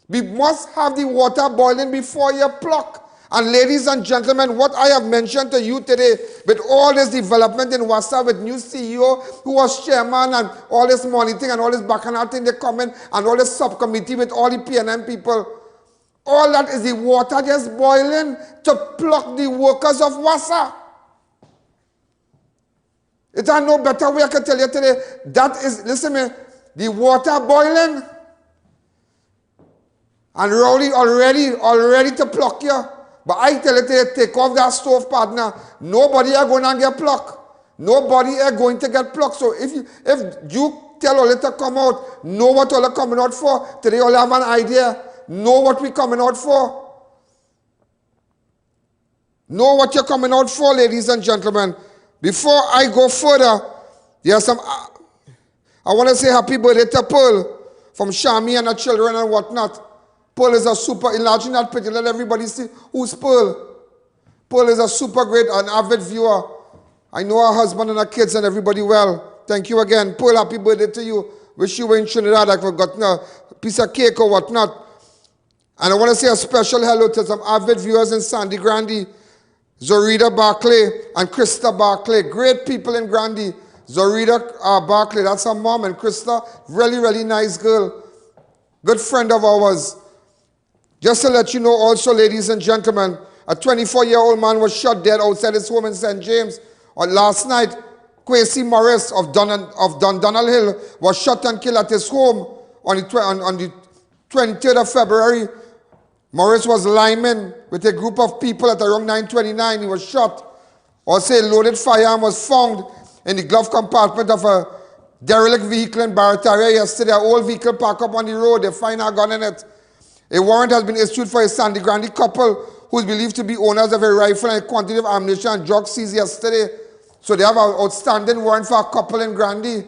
We must have the water boiling before you pluck. And ladies and gentlemen, what I have mentioned to you today, with all this development in Wassa, with new CEO who was chairman and all this monitoring and all this bacchanal thing they come in, and all this subcommittee with all the PNM people, all that is the water just boiling to pluck the workers of Wassa. It's no better way I can tell you today. That is, listen to me, the water boiling and Rowley already to pluck you. But I tell you today, take off that stove, partner. Nobody are going to get plucked. Nobody are going to get plucked. So if you tell all to come out, know what all are coming out for. Today all have an idea. Know what we're coming out for. Know what you're coming out for, ladies and gentlemen. Before I go further, there's some, I want to say happy birthday to Pearl from Shami and her children and whatnot. Pearl is a super, enlarging that picture, let everybody see who's Pearl. Pearl is a super great, an avid viewer. I know her husband and her kids and everybody well. Thank you again. Pearl, happy birthday to you. Wish you were in Trinidad. I forgot a piece of cake or whatnot. And I want to say a special hello to some avid viewers in Sandy Grande. Zorida Barclay and Krista Barclay, great people in Grande. Zorida Barclay, that's her mom, and Krista, really, really nice girl. Good friend of ours. Just to let you know also, ladies and gentlemen, a 24-year-old man was shot dead outside his home in St. James. Last night, QUASI Morris of Dundonald Hill was shot and killed at his home on the 23rd of February. Morris was lineman with a group of people at around 9:29. He was shot. Also, a loaded firearm was found in the glove compartment of a derelict vehicle in Barataria yesterday. An old vehicle parked up on the road. They find a gun in it. A warrant has been issued for a Sandy Grande couple who is believed to be owners of a rifle and a quantity of ammunition and drugs seized yesterday. So they have an outstanding warrant for a couple in Grande.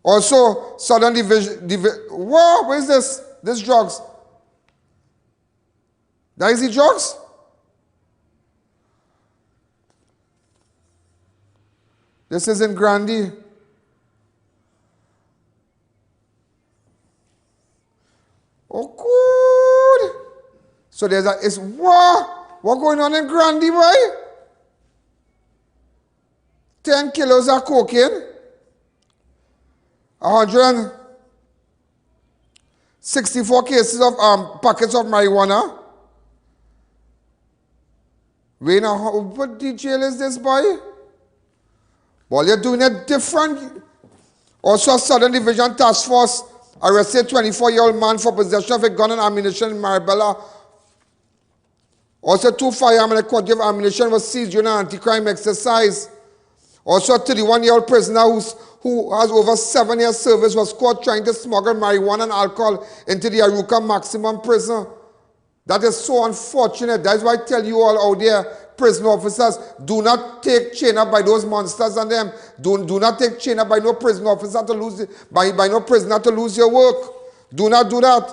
Also, Southern Division. Whoa, what is this? This drugs. That is the drugs? This is in Grande. Oh, good. So there's what going on in Grande, boy? 10 kilos of cocaine. 164 cases of packets of marijuana. What detail is this, boy? Well, you're doing it different. Also, a Southern Division Task Force arrested a 24-year-old man for possession of a gun and ammunition in Marabella. Also, 2 firearms and a quantity of ammunition was seized during an anti-crime exercise. Also, a 31-year-old prisoner who has over 7 years service was caught trying to smuggle marijuana and alcohol into the Aruka Maximum Prison. That is so unfortunate. That's why I tell you all out there, prison officers, do not take chain up by those monsters and them. Do not take chain up by no prison officer to lose by no prisoner to lose your work. Do not do that.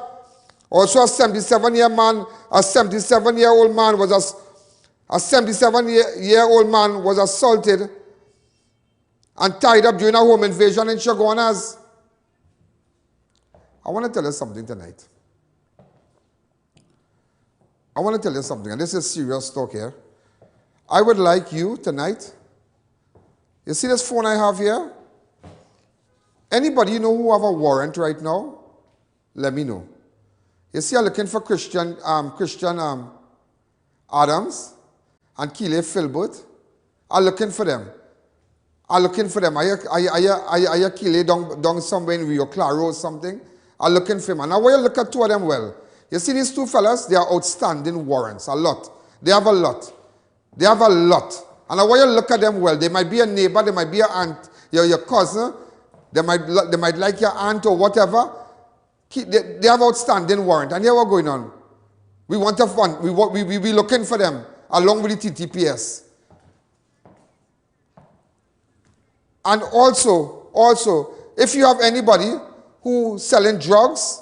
Also, a 77-year-old man was assaulted and tied up during a home invasion in Chaguanas. I want to tell you something tonight. I want to tell you something, and this is serious talk here. I would like you tonight, you see this phone I have here? Anybody you know who have a warrant right now? Let me know. You see, I'm looking for Christian Adams and Keely Philbert. I'm looking for them. I'm looking for them. I Keely down somewhere in Rio Claro or something. I'm looking for them. Now, when you look at two of them well, you see these two fellas, they are outstanding warrants, a lot. They have a lot. They have a lot. And now when you look at them well, they might be a neighbor, they might be your aunt, your cousin, they might like your aunt or whatever. They have outstanding warrant. And here what's going on. We want to fund, we looking for them along with the TTPS. And also, if you have anybody who selling drugs,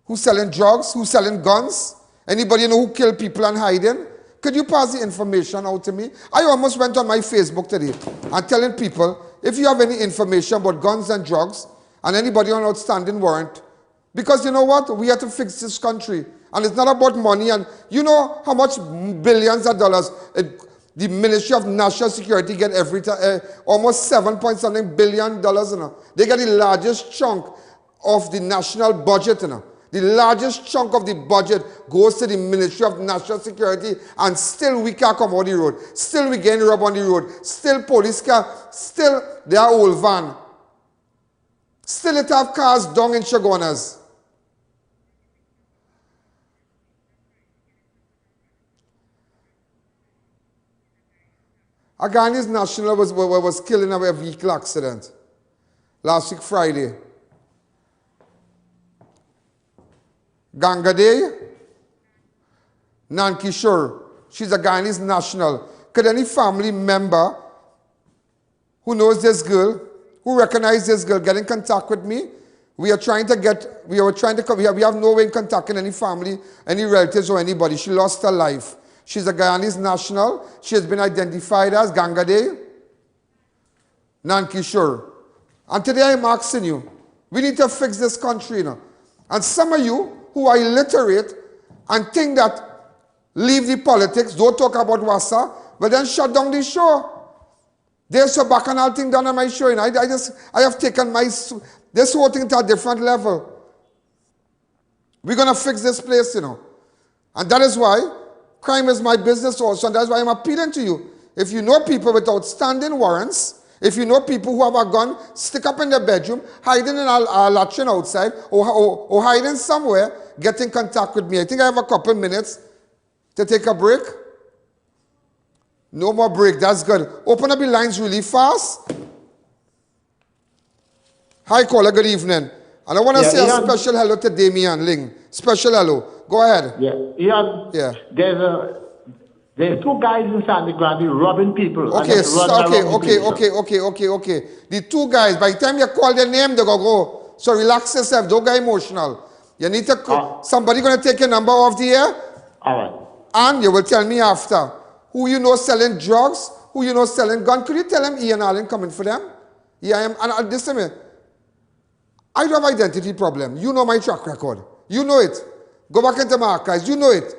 who's selling guns, anybody you know who kill people and hiding, could you pass the information out to me? I almost went on my Facebook today and telling people, if you have any information about guns and drugs and anybody on outstanding warrant, because you know what? We have to fix this country. And it's not about money. And you know how much billions of dollars the Ministry of National Security get every time? Almost $7 billion. You know? They get the largest chunk of the national budget. You know? The largest chunk of the budget goes to the Ministry of National Security, and still we can't come on the road. Still we getting robbed on the road. Still police car, still they are old van. Still it have cars down in Chagonas. A Ghanaian national was killed in a vehicle accident last week Friday. Gangade Nankishore, she's a Guyanese national. Could any family member who knows this girl, who recognizes this girl, get in contact with me? We have no way in contacting any family, any relatives or anybody. She lost her life. She's a Guyanese national. She has been identified as Gangade Nankishore. And today I'm asking you, we need to fix this country, you know. And some of you who are illiterate and think that leave the politics, don't talk about WASA, but then shut down the show. There's a bacchanal thing done on my show, you know. I have taken this whole thing to a different level. We're going to fix this place, you know. And that is why crime is my business also, and that's why I'm appealing to you. If you know people with outstanding warrants, if you know people who have a gun, stick up in their bedroom, hiding in a latrine outside, or hiding somewhere, get in contact with me. I think I have a couple minutes to take a break. No more break, that's good. Open up the lines really fast. Hi, caller, good evening. And I want to say a special hello to Damian Ling. Special hello. Go ahead. Yeah, Ian, there's two guys inside the ground robbing people. Okay. The two guys, by the time you call their name, they go. So relax yourself, don't get emotional. You need to, somebody going to take your number off the air. All right. And you will tell me after who you know selling drugs, who you know selling guns. Could you tell them I.A.N coming for them? Yeah, and listen to me. I don't have identity problem. You know my track record. You know it. Go back into my archives. You know it.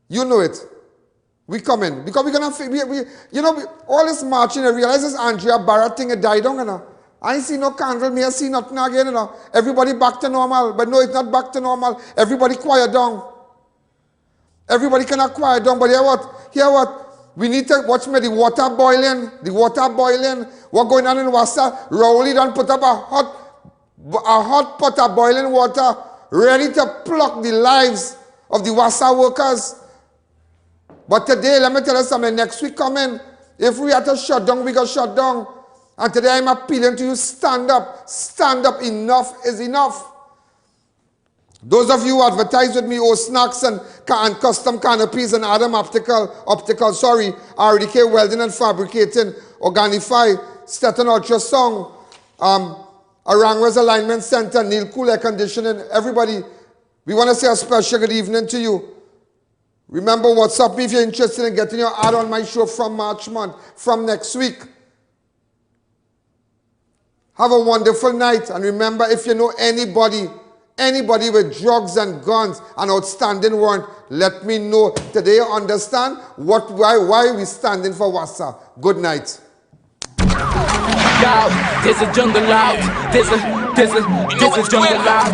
You know it. We come in. Because we're going to, you know, all this marching, I realize this Andrea Barrett thing died down, you know. I ain't see no candle, me I see nothing again, you know. Everybody back to normal. But no, it's not back to normal. Everybody quiet down. Everybody cannot quiet down. But hear what? We need to watch me, the water boiling. What going on in Wassa? Rowley done put up a hot pot of boiling water, ready to pluck the lives of the Wassa workers. But today, let me tell you something, next week coming, if we have to shut down, we got shut down. And today I'm appealing to you, stand up, enough is enough. Those of you who advertise with me, snacks and custom canopies and Adam optical, RDK welding and fabricating, Organify, Stetton ultrasound, Arangwa's Alignment Center, Neil Cool Air Conditioning, everybody, we want to say a special good evening to you. Remember, WhatsApp me if you're interested in getting your ad on my show from March month, from next week. Have a wonderful night. And remember, if you know anybody with drugs and guns and outstanding warrant, let me know. Today you understand why we standing for WASA. Good night. Yo, there's a jungle out. There's a jungle out.